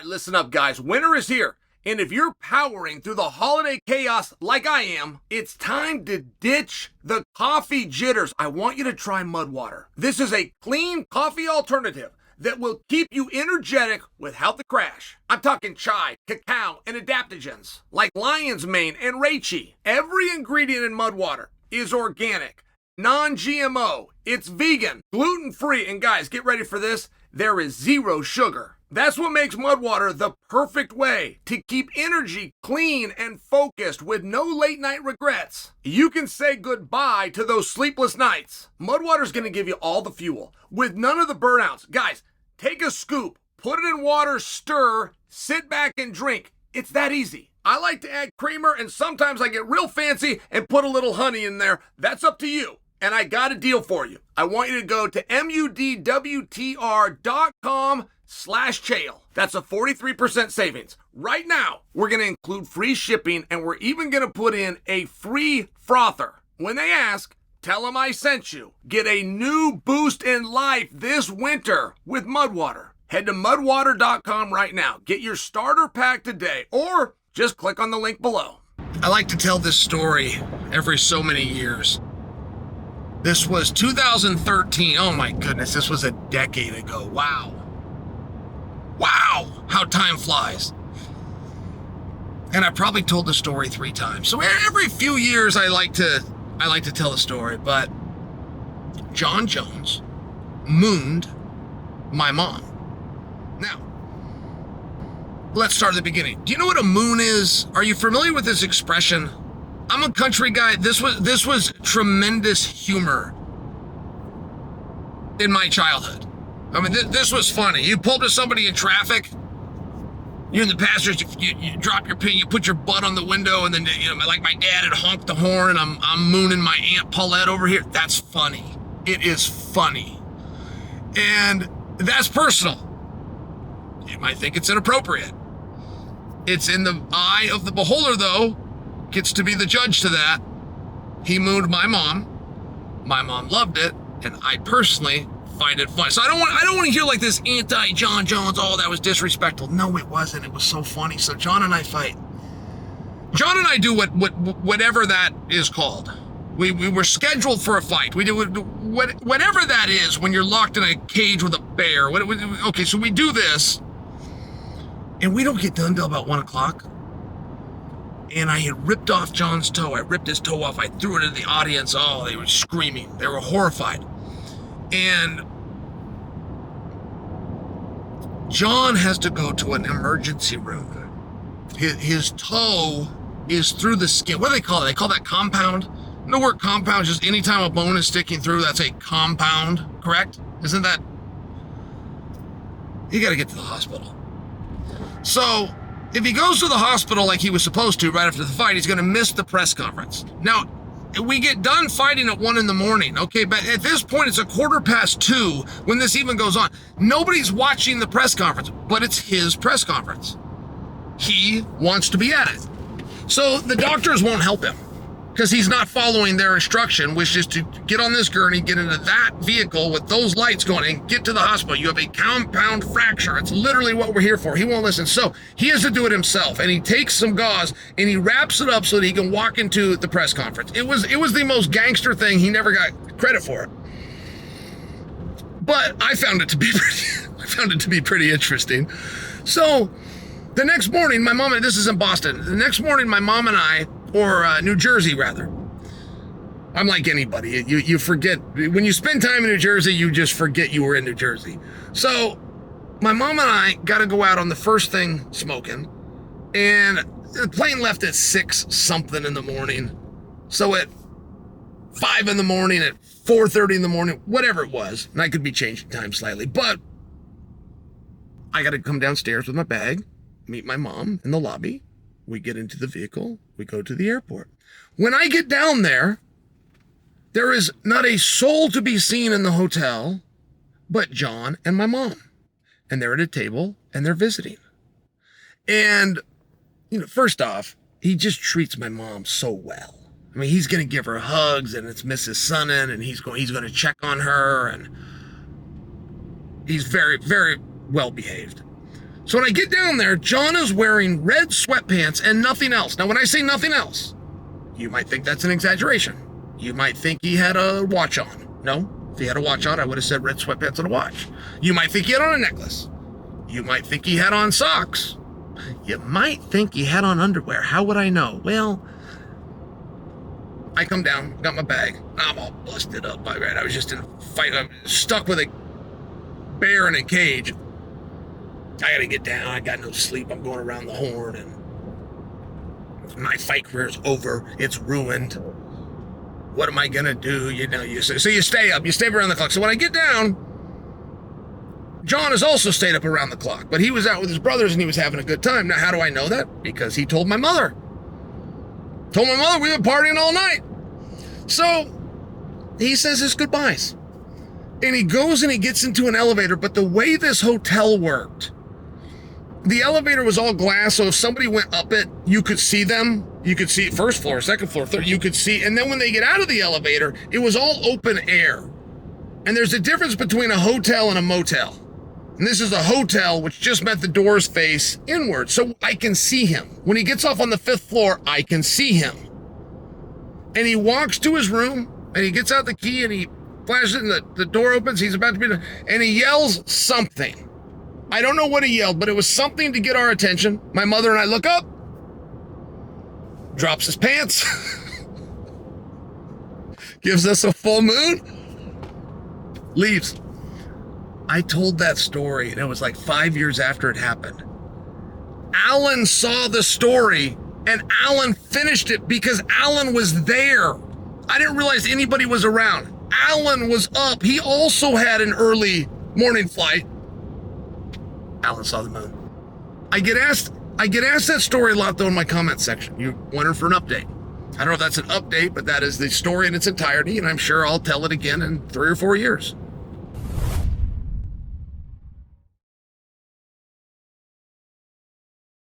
right, listen up, guys. Winter is here. And if you're powering through the holiday chaos like I am, it's time to ditch the coffee jitters. I want you to try Mudwater. This is a clean coffee alternative that will keep you energetic without the crash. I'm talking chai, cacao, and adaptogens like lion's mane and reishi. Every ingredient in Mudwater is organic, non-GMO, it's vegan, gluten-free, and guys, get ready for this, there is zero sugar. That's what makes Mudwater the perfect way to keep energy clean and focused with no late night regrets. You can say goodbye to those sleepless nights. Mudwater's gonna give you all the fuel with none of the burnouts. Guys, take a scoop, put it in water, stir, sit back and drink. It's that easy. I like to add creamer and sometimes I get real fancy and put a little honey in there. That's up to you. And I got a deal for you. I want you to go to mudwtr.com/Chael. That's a 43% savings. Right now, we're going to include free shipping and we're even going to put in a free frother. When they ask, tell them I sent you. Get a new boost in life this winter with Mudwater. Head to mudwater.com right now. Get your starter pack today or just click on the link below. I like to tell this story every so many years. This was 2013. Oh my goodness, this was a decade ago. Wow. Wow, how time flies. And I probably told the story 3 times. So every few years I like to tell the story, but Jon Jones mooned my mom. Now, let's start at the beginning. Do you know what a moon is? Are you familiar with this expression? I'm a country guy. This was tremendous humor in my childhood. I mean, this was funny. You pull up to somebody in traffic, you're in the passenger, you drop your pin, you put your butt on the window, and then, you know, like my dad had honked the horn, and I'm mooning my Aunt Paulette over here. That's funny. It is funny. And that's personal. You might think it's inappropriate. It's in the eye of the beholder, though. Gets to be the judge to that. He mooned my mom. My mom loved it, and I personally find it funny. So I don't want to hear like this anti-Jon Jones, oh, that was disrespectful. No, it wasn't. It was so funny. So Jon and I fight. Jon and I do whatever that is called. We were scheduled for a fight. We do whatever that is when you're locked in a cage with a bear. Okay, so we do this, and we don't get done till about 1 o'clock. And I had ripped off Jon's toe. I ripped his toe off. I threw it into the audience. Oh, they were screaming. They were horrified. And Jon has to go to an emergency room. His toe is through the skin. What do they call it? They call that compound. The word compound is just anytime a bone is sticking through, that's a compound, correct? Isn't that? You got to get to the hospital. So if he goes to the hospital like he was supposed to right after the fight, he's going to miss the press conference. Now, we get done fighting at 1 a.m, okay? But at this point, it's 2:15 when this even goes on. Nobody's watching the press conference, but it's his press conference. He wants to be at it. So the doctors won't help him because he's not following their instruction, which is to get on this gurney, get into that vehicle with those lights going, and get to the hospital. You have a compound fracture. It's literally what we're here for. He won't listen. So he has to do it himself, and he takes some gauze and he wraps it up so that he can walk into the press conference. It was the most gangster thing. He never got credit for it. But I found it to be pretty interesting. So the next morning, my mom, and this is in Boston. The next morning, my mom and I, or New Jersey rather. I'm like anybody. You forget. When you spend time in New Jersey, you just forget you were in New Jersey. So my mom and I got to go out on the first thing smoking. And the plane left at 6 something in the morning. So at 5 in the morning, at 4:30 in the morning, whatever it was. And I could be changing time slightly. But I got to come downstairs with my bag, meet my mom in the lobby. We get into the vehicle, we go to the airport. When I get down there, there is not a soul to be seen in the hotel but Jon and my mom. And they're at a table and they're visiting. And, you know, first off, he just treats my mom so well. I mean, he's going to give her hugs, and it's Mrs. Sonnen, and he's going to check on her, and he's very, very well behaved. So when I get down there, Jon is wearing red sweatpants and nothing else. Now, when I say nothing else, you might think that's an exaggeration. You might think he had a watch on. No, if he had a watch on, I would have said red sweatpants and a watch. You might think he had on a necklace. You might think he had on socks. You might think he had on underwear. How would I know? Well, I come down, got my bag. I'm all busted up. I was just in a fight. I'm stuck with a bear in a cage. I gotta get down. I got no sleep. I'm going around the horn, and my fight career is over. It's ruined. What am I gonna do? So you stay up. You stay up around the clock. So when I get down, Jon has also stayed up around the clock, but he was out with his brothers and he was having a good time. Now, how do I know that? Because he told my mother. Told my mother we were partying all night. So he says his goodbyes. And he goes and he gets into an elevator, but the way this hotel worked, the elevator was all glass, so if somebody went up it, you could see them. You could see it first floor, second floor, third, you could see. And then when they get out of the elevator, it was all open air. And there's a difference between a hotel and a motel. And this is a hotel, which just meant the doors face inward. So I can see him. When he gets off on the 5th floor, I can see him. And he walks to his room, and he gets out the key, and he flashes it, and the door opens. He's about to be done, and he yells something. I don't know what he yelled, but it was something to get our attention. My mother and I look up. Drops his pants. Gives us a full moon. Leaves. I told that story, and it was like 5 years after it happened. Alan saw the story, and Alan finished it because Alan was there. I didn't realize anybody was around. Alan was up. He also had an early morning flight. Alan saw the moon. I get asked that story a lot, though, in my comment section. You wonder for an update. I don't know if that's an update, but that is the story in its entirety, and I'm sure I'll tell it again in 3 or 4 years.